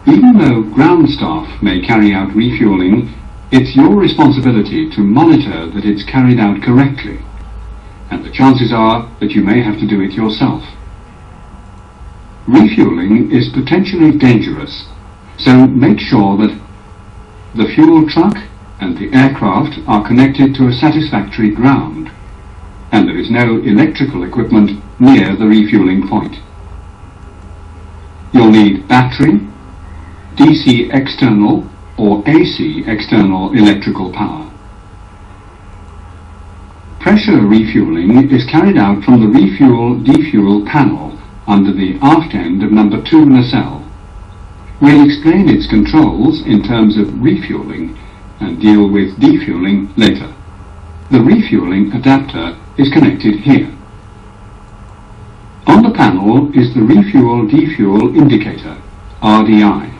Even though ground staff may carry out refueling, it's your responsibility to monitor that it's carried out correctly, and the chances are that you may have to do it yourself. Refueling is potentially dangerous, so make sure that the fuel truck and the aircraft are connected to a satisfactory ground, and there is no electrical equipment near the refueling point. You'll need battery, DC external or AC external electrical power. Pressure refueling is carried out from the refuel-defuel panel under the aft end of number 2 nacelle. We'll explain its controls in terms of refueling and deal with defueling later. The refueling adapter is connected here. On the panel is the refuel-defuel indicator, RDI.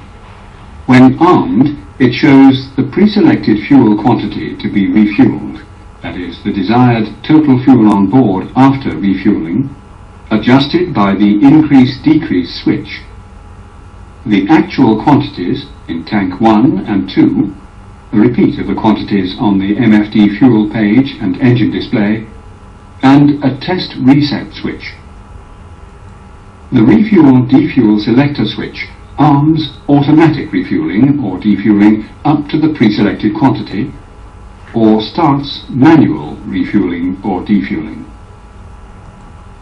When armed, it shows the pre-selected fuel quantity to be refueled, that is, the desired total fuel on board after refueling, adjusted by the increase-decrease switch. The actual quantities in tank 1 and 2, a repeat of the quantities on the MFD fuel page and engine display, and a test reset switch. The refuel-defuel selector switch arms automatic refueling or defueling up to the pre-selected quantity, or starts manual refueling or defueling.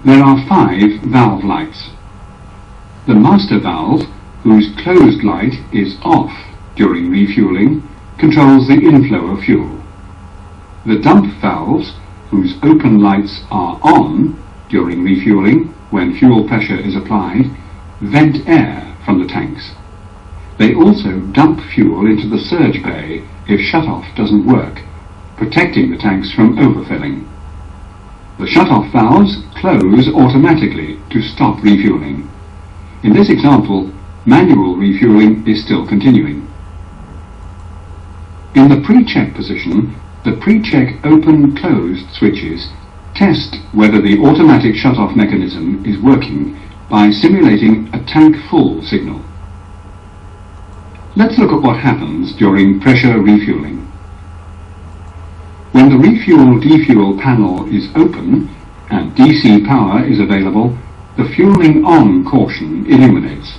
There are 5 valve lights. The master valve, whose closed light is off during refueling, controls the inflow of fuel. The dump valves, whose open lights are on during refueling when fuel pressure is applied, vent air from the tanks. They also dump fuel into the surge bay if shutoff doesn't work, protecting the tanks from overfilling. The shutoff valves close automatically to stop refueling. In this example, manual refueling is still continuing. In the pre-check position, the pre-check open-closed switches test whether the automatic shutoff mechanism is working by simulating a tank full signal. Let's look at what happens during pressure refueling. When the refuel-defuel panel is open and DC power is available, the fueling on caution illuminates.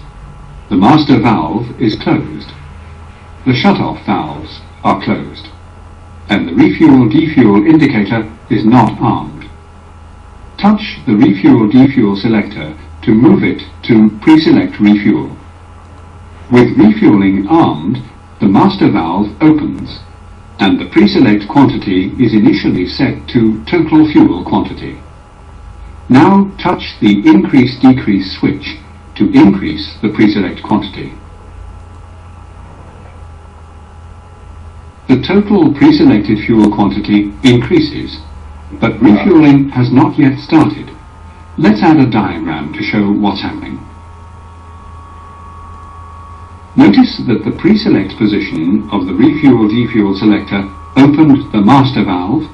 The master valve is closed. The shutoff valves are closed, and the refuel-defuel indicator is not armed. Touch the refuel-defuel selector to move it to pre-select refuel. With refueling armed, the master valve opens, and the pre-select quantity is initially set to total fuel quantity. Now touch the increase-decrease switch to increase the pre-select quantity. The total pre-selected fuel quantity increases, but refueling has not yet started. Let's add a diagram to show what's happening. Notice that the pre-select position of the refuel-defuel selector opened the master valve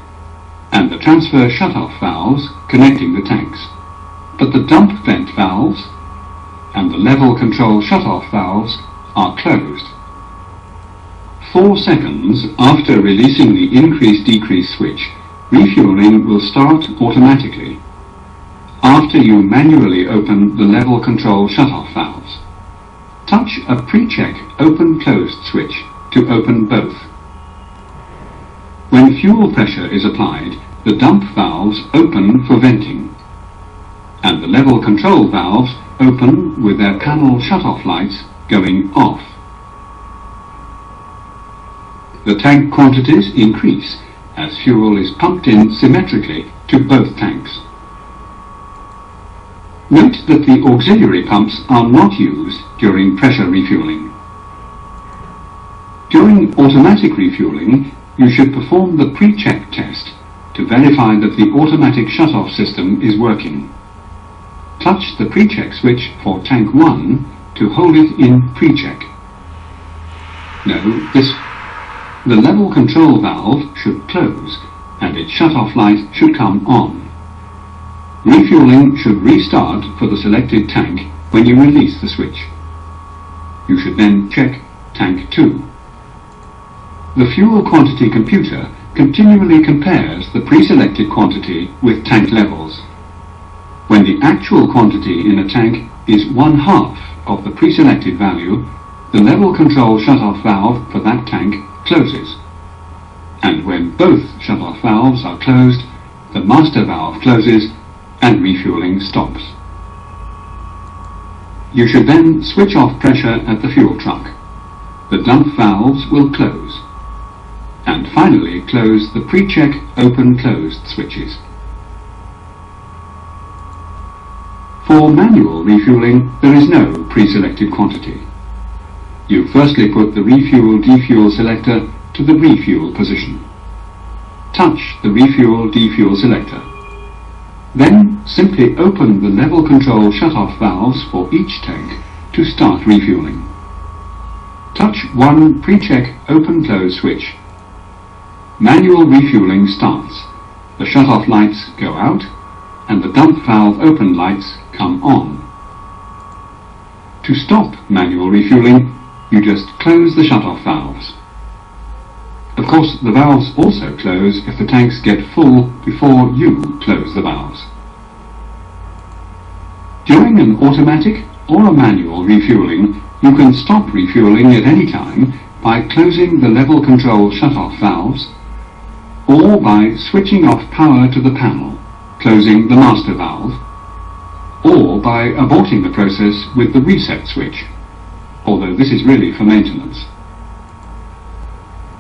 and the transfer shutoff valves connecting the tanks, but the dump vent valves and the level control shutoff valves are closed. 4 seconds after releasing the increase-decrease switch, refueling will start automatically after you manually open the level control shutoff valves. Touch a pre-check open-closed switch to open both. When fuel pressure is applied, the dump valves open for venting, and the level control valves open with their panel shutoff lights going off. The tank quantities increase as fuel is pumped in symmetrically to both tanks. Note that the auxiliary pumps are not used during pressure refueling. During automatic refueling, you should perform the pre-check test to verify that the automatic shutoff system is working. Touch the pre-check switch for tank 1 to hold it in pre-check. The level control valve should close and its shutoff light should come on. Refueling should restart for the selected tank when you release the switch. You should then check tank 2. The fuel quantity computer continually compares the pre-selected quantity with tank levels. When the actual quantity in a tank is 1/2 of the pre-selected value, the level control shut-off valve for that tank closes. And when both shut-off valves are closed, the master valve closes and refueling stops. You should then switch off pressure at the fuel truck. The dump valves will close. And finally close the pre-check open-closed switches. For manual refueling, there is no pre-selected quantity. You firstly put the refuel-defuel selector to the refuel position. Touch the refuel-defuel selector. Then simply open the level control shut-off valves for each tank to start refueling. Touch one pre-check open-close switch. Manual refueling starts. The shut-off lights go out and the dump valve open lights come on. To stop manual refueling, you just close the shut-off valves. Of course, the valves also close if the tanks get full before you close the valves. During an automatic or a manual refueling, you can stop refueling at any time by closing the level control shut-off valves or by switching off power to the panel, closing the master valve, or by aborting the process with the reset switch, although this is really for maintenance.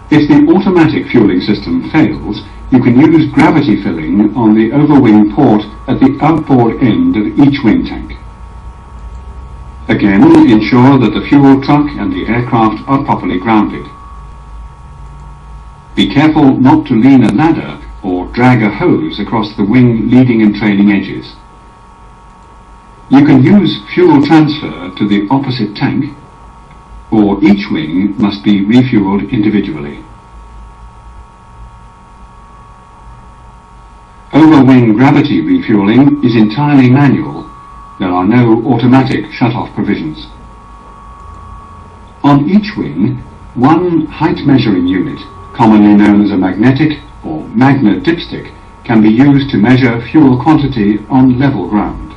If the automatic fueling system fails, you can use gravity filling on the overwing port at the outboard end of each wing tank. Again, ensure that the fuel truck and the aircraft are properly grounded. Be careful not to lean a ladder or drag a hose across the wing leading and trailing edges. You can use fuel transfer to the opposite tank, or each wing must be refueled individually. Overwing gravity refueling is entirely manual. There are no automatic shut-off provisions. On each wing, one height measuring unit, commonly known as a magnetic or magnet dipstick, can be used to measure fuel quantity on level ground.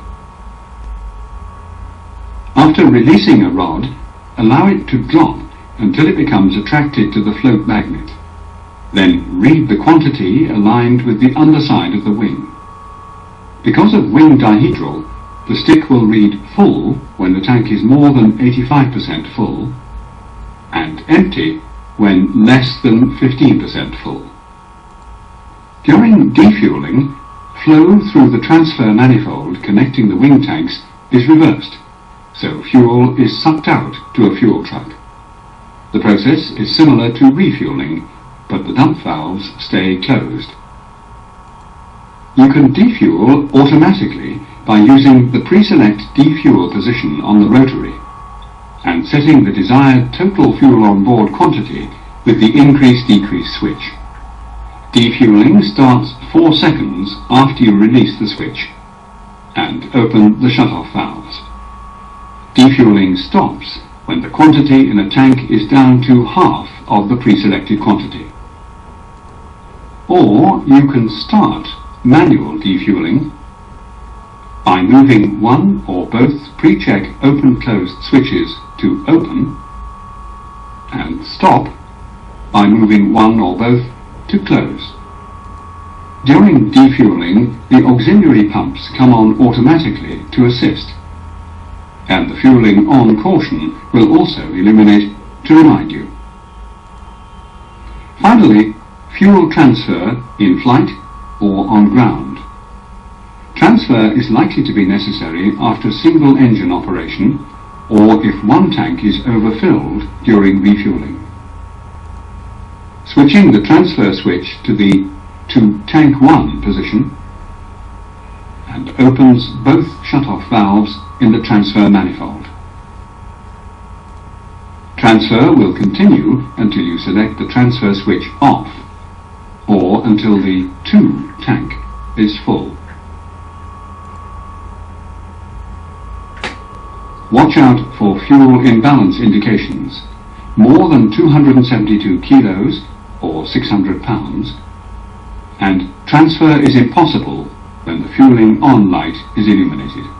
After releasing a rod, allow it to drop until it becomes attracted to the float magnet. Then read the quantity aligned with the underside of the wing. Because of wing dihedral, the stick will read full when the tank is more than 85% full and empty when less than 15% full. During defueling, flow through the transfer manifold connecting the wing tanks is reversed, so fuel is sucked out to a fuel truck. The process is similar to refueling, but the dump valves stay closed. You can defuel automatically by using the pre-select defuel position on the rotary and setting the desired total fuel on board quantity with the increase-decrease switch. Defueling starts 4 seconds after you release the switch and open the shut-off valves. Defueling stops when the quantity in a tank is down to half of the pre-selected quantity. Or you can start manual defueling by moving one or both pre-check open-closed switches to open, and stop by moving one or both to close. During defueling, the auxiliary pumps come on automatically to assist, and the fueling on caution will also illuminate to remind you. Finally, fuel transfer in flight or on ground. Transfer is likely to be necessary after single engine operation or if one tank is overfilled during refueling. Switching the transfer switch to tank 1 position and opens both shut-off valves in the transfer manifold. Transfer will continue until you select the transfer switch off or until the 2 tank is full. Watch out for fuel imbalance indications. More than 272 kilos, or 600 pounds, and transfer is impossible when the fueling on light is illuminated.